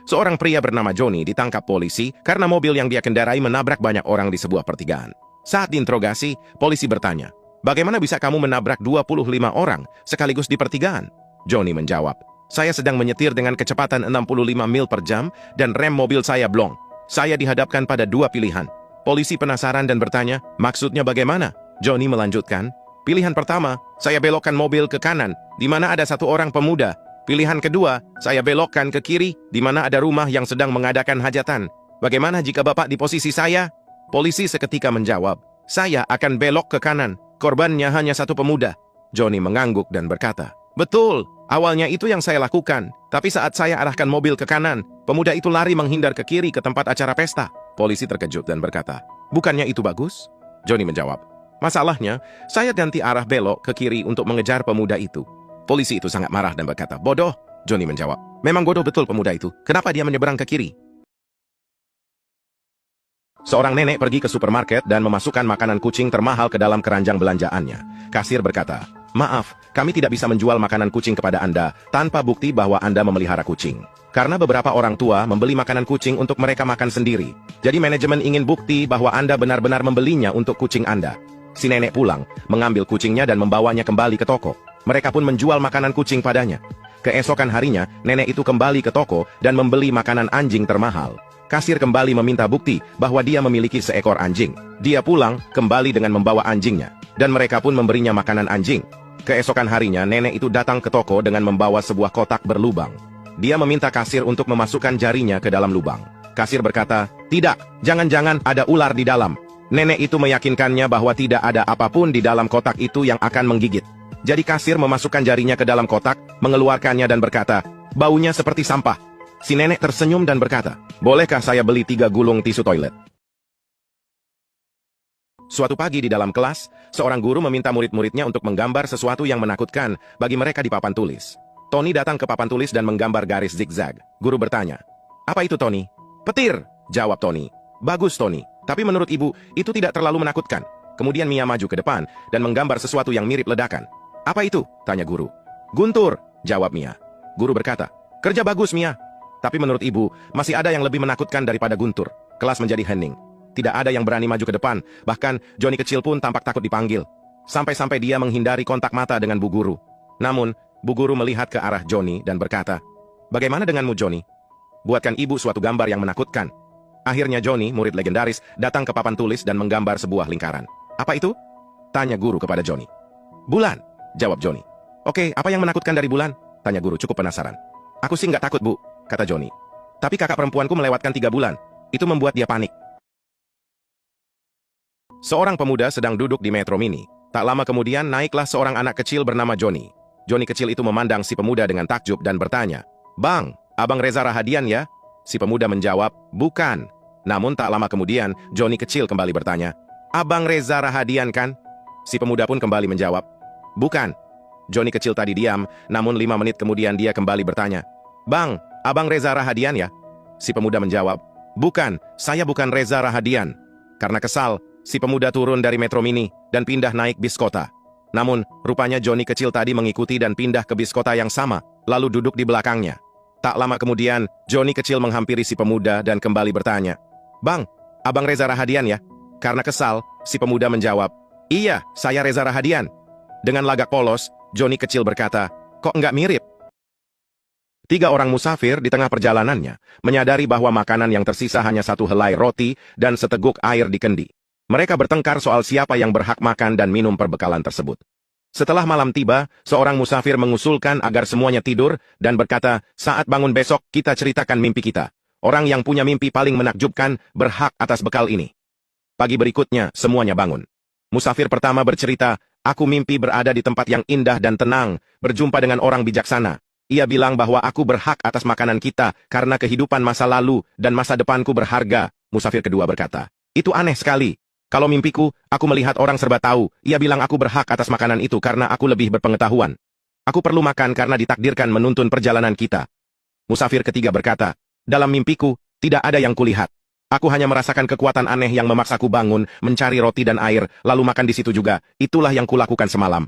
Seorang pria bernama Johnny ditangkap polisi karena mobil yang dia kendarai menabrak banyak orang di sebuah pertigaan. Saat diinterogasi, polisi bertanya, "Bagaimana bisa kamu menabrak 25 orang sekaligus di pertigaan?" Johnny menjawab, "Saya sedang menyetir dengan kecepatan 65 mil per jam dan rem mobil saya blong. Saya dihadapkan pada dua pilihan." Polisi penasaran dan bertanya, "Maksudnya bagaimana?" Johnny melanjutkan, "Pilihan pertama, saya belokkan mobil ke kanan, di mana ada satu orang pemuda. Pilihan kedua, saya belokkan ke kiri, di mana ada rumah yang sedang mengadakan hajatan. Bagaimana jika Bapak di posisi saya?" Polisi seketika menjawab, "Saya akan belok ke kanan. Korbannya hanya satu pemuda." Johnny mengangguk dan berkata, "Betul, awalnya itu yang saya lakukan. Tapi saat saya arahkan mobil ke kanan, pemuda itu lari menghindar ke kiri ke tempat acara pesta." Polisi terkejut dan berkata, "Bukannya itu bagus?" Johnny menjawab, "Masalahnya, saya ganti arah belok ke kiri untuk mengejar pemuda itu." Polisi itu sangat marah dan berkata, "Bodoh." Johnny menjawab, "Memang bodoh betul pemuda itu. Kenapa dia menyeberang ke kiri?" Seorang nenek pergi ke supermarket dan memasukkan makanan kucing termahal ke dalam keranjang belanjaannya. Kasir berkata, "Maaf, kami tidak bisa menjual makanan kucing kepada Anda tanpa bukti bahwa Anda memelihara kucing. Karena beberapa orang tua membeli makanan kucing untuk mereka makan sendiri. Jadi manajemen ingin bukti bahwa Anda benar-benar membelinya untuk kucing Anda." Si nenek pulang, mengambil kucingnya dan membawanya kembali ke toko. Mereka pun menjual makanan kucing padanya. Keesokan harinya, nenek itu kembali ke toko dan membeli makanan anjing termahal. Kasir kembali meminta bukti bahwa dia memiliki seekor anjing. Dia pulang, kembali dengan membawa anjingnya. Dan mereka pun memberinya makanan anjing. Keesokan harinya, nenek itu datang ke toko dengan membawa sebuah kotak berlubang. Dia meminta kasir untuk memasukkan jarinya ke dalam lubang. Kasir berkata, "Tidak, jangan-jangan ada ular di dalam." Nenek itu meyakinkannya bahwa tidak ada apapun di dalam kotak itu yang akan menggigit. Jadi kasir memasukkan jarinya ke dalam kotak, mengeluarkannya dan berkata, "Baunya seperti sampah." Si nenek tersenyum dan berkata, "Bolehkah saya beli 3 gulung tisu toilet?" Suatu pagi di dalam kelas, seorang guru meminta murid-muridnya untuk menggambar sesuatu yang menakutkan bagi mereka di papan tulis. Tony datang ke papan tulis dan menggambar garis zigzag. Guru bertanya, "Apa itu, Tony?" "Petir," jawab Tony. "Bagus, Tony. Tapi menurut ibu, itu tidak terlalu menakutkan." Kemudian Mia maju ke depan dan menggambar sesuatu yang mirip ledakan. "Apa itu?" tanya guru. "Guntur," jawab Mia. Guru berkata, "Kerja bagus, Mia. Tapi menurut ibu, masih ada yang lebih menakutkan daripada guntur." Kelas menjadi hening. Tidak ada yang berani maju ke depan, bahkan Johnny kecil pun tampak takut dipanggil. Sampai-sampai dia menghindari kontak mata dengan Bu Guru. Namun, Bu Guru melihat ke arah Johnny dan berkata, "Bagaimana denganmu, Johnny? Buatkan ibu suatu gambar yang menakutkan." Akhirnya Johnny, murid legendaris, datang ke papan tulis dan menggambar sebuah lingkaran. "Apa itu?" tanya guru kepada Johnny. "Bulan," jawab Johnny. "Oke, apa yang menakutkan dari bulan?" tanya guru cukup penasaran. "Aku sih nggak takut, Bu," kata Johnny. "Tapi kakak perempuanku melewatkan 3 bulan. Itu membuat dia panik." Seorang pemuda sedang duduk di metro mini. Tak lama kemudian naiklah seorang anak kecil bernama Johnny. Johnny kecil itu memandang si pemuda dengan takjub dan bertanya, "Bang, Abang Reza Rahadian ya?" Si pemuda menjawab, "Bukan." Namun tak lama kemudian, Johnny kecil kembali bertanya, "Abang Reza Rahadian kan?" Si pemuda pun kembali menjawab, "Bukan." Johnny kecil tadi diam, namun 5 menit kemudian dia kembali bertanya, "Bang, Abang Reza Rahadian ya?" Si pemuda menjawab, "Bukan, saya bukan Reza Rahadian." Karena kesal, si pemuda turun dari metro mini dan pindah naik bis kota. Namun, rupanya Johnny kecil tadi mengikuti dan pindah ke bis kota yang sama, lalu duduk di belakangnya. Tak lama kemudian, Johnny kecil menghampiri si pemuda dan kembali bertanya, "Bang, Abang Reza Rahadian ya?" Karena kesal, si pemuda menjawab, "Iya, saya Reza Rahadian." Dengan lagak polos, Johnny kecil berkata, "Kok enggak mirip?" 3 orang musafir di tengah perjalanannya menyadari bahwa makanan yang tersisa hanya 1 helai roti dan seteguk air di kendi. Mereka bertengkar soal siapa yang berhak makan dan minum perbekalan tersebut. Setelah malam tiba, seorang musafir mengusulkan agar semuanya tidur dan berkata, "Saat bangun besok, kita ceritakan mimpi kita. Orang yang punya mimpi paling menakjubkan berhak atas bekal ini." Pagi berikutnya, semuanya bangun. Musafir pertama bercerita, "Aku mimpi berada di tempat yang indah dan tenang, berjumpa dengan orang bijaksana. Ia bilang bahwa aku berhak atas makanan kita karena kehidupan masa lalu dan masa depanku berharga." Musafir kedua berkata, "Itu aneh sekali. Kalau mimpiku, aku melihat orang serba tahu. Ia bilang aku berhak atas makanan itu karena aku lebih berpengetahuan. Aku perlu makan karena ditakdirkan menuntun perjalanan kita." Musafir ketiga berkata, "Dalam mimpiku, tidak ada yang kulihat. Aku hanya merasakan kekuatan aneh yang memaksaku bangun, mencari roti dan air, lalu makan di situ juga. Itulah yang kulakukan semalam."